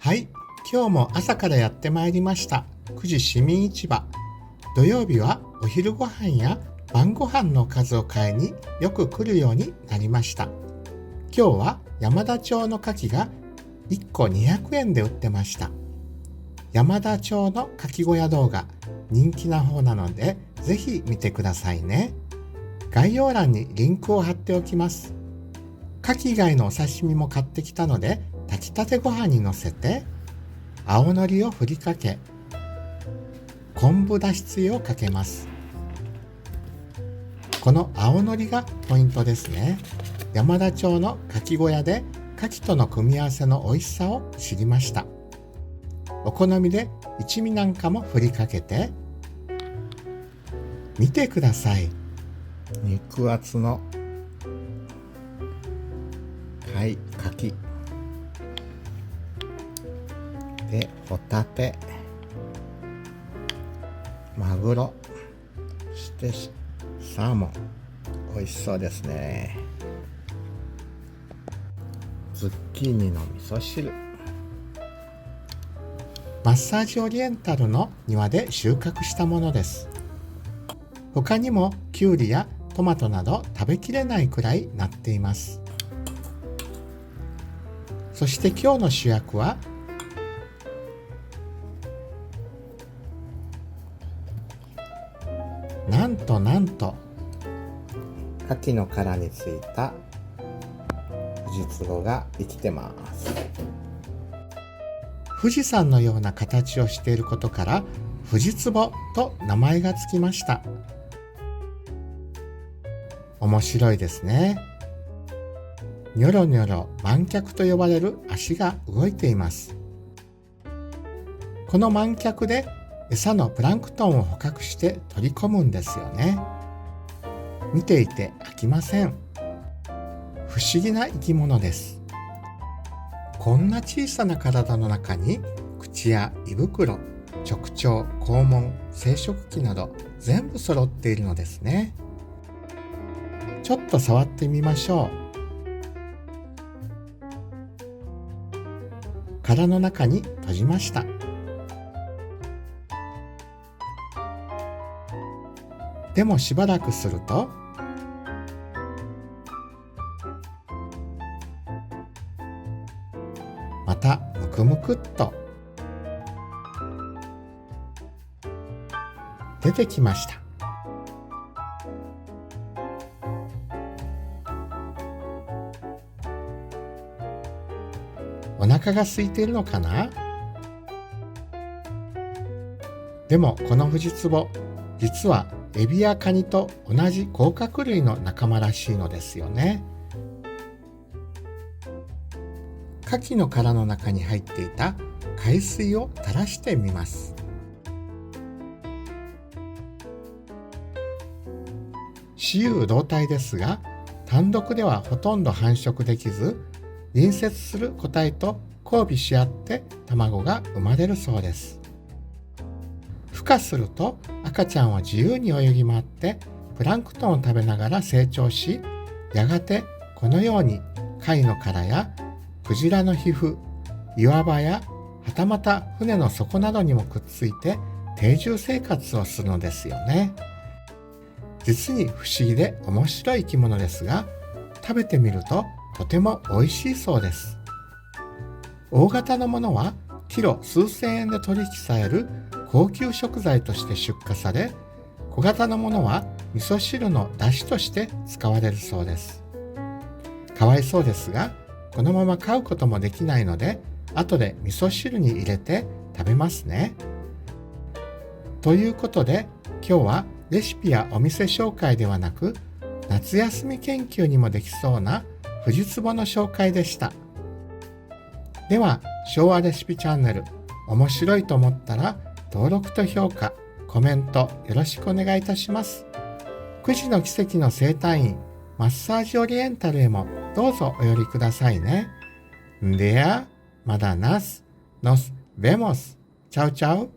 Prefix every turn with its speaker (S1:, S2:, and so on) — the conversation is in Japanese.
S1: はい、今日も朝からやってまいりました9時市民市場。土曜日はお昼ご飯や晩ご飯のおかずを買いによく来るようになりました。今日は山田町の牡蠣が1個200円で売ってました。山田町の牡蠣小屋動画人気な方なのでぜひ見てくださいね。概要欄にリンクを貼っておきます。牡蠣以外のお刺身も買ってきたので炊きたてご飯にのせて青のりを振りかけ昆布だしつゆをかけます。この青のりがポイントですね。山田町の牡蠣小屋で牡蠣との組み合わせの美味しさを知りました。お好みで一味なんかも振りかけて見てください。肉厚の牡蠣でホタテ、マグロ、そしてサーモン、美味しそうですね。ズッキーニの味噌汁。マッサージオリエンタルの庭で収穫したものです。他にもキュウリやトマトなど食べきれないくらいなっています。そして今日の主役はなんと牡蠣の殻についたフジツボが生きてます。富士山のような形をしていることからフジツボと名前がつきました。面白いですね。ニョロニョロ満脚と呼ばれる足が動いています。この満脚で餌のプランクトンを捕獲して取り込むんですよね。見ていて飽きません。不思議な生き物です。こんな小さな体の中に口や胃袋、直腸、肛門、生殖器など全部揃っているのですね。ちょっと触ってみましょう。殻の中に閉じました。でもしばらくするとまたむくむくっと出てきました。お腹が空いているのかな？でもこのフジツボ、実はエビやカニと同じ甲殻類の仲間らしいのですよね。牡蠣の殻の中に入っていた海水を垂らしてみます。雌雄同体ですが、単独ではほとんど繁殖できず、隣接する個体と交尾し合って卵が生まれるそうです。孵化すると赤ちゃんは自由に泳ぎ回ってプランクトンを食べながら成長し、やがてこのように貝の殻やクジラの皮膚、岩場やはたまた船の底などにもくっついて定住生活をするのですよね。実に不思議で面白い生き物ですが、食べてみるととても美味しいそうです。大型のものはキロ数千円で取引される高級食材として出荷され、小型のものは味噌汁の出汁として使われるそうです。かわいそうですが、このまま買うこともできないので、後で味噌汁に入れて食べますね。ということで、今日はレシピやお店紹介ではなく、夏休み研究にもできそうなフジツボの紹介でした。では、昭和レシピチャンネル、面白いと思ったら登録と評価、コメントよろしくお願いいたします。9時の奇跡の生態院、マッサージオリエンタルへもどうぞお寄りくださいね。でや、まだナス、ノス、ベモス、チャウチャウ。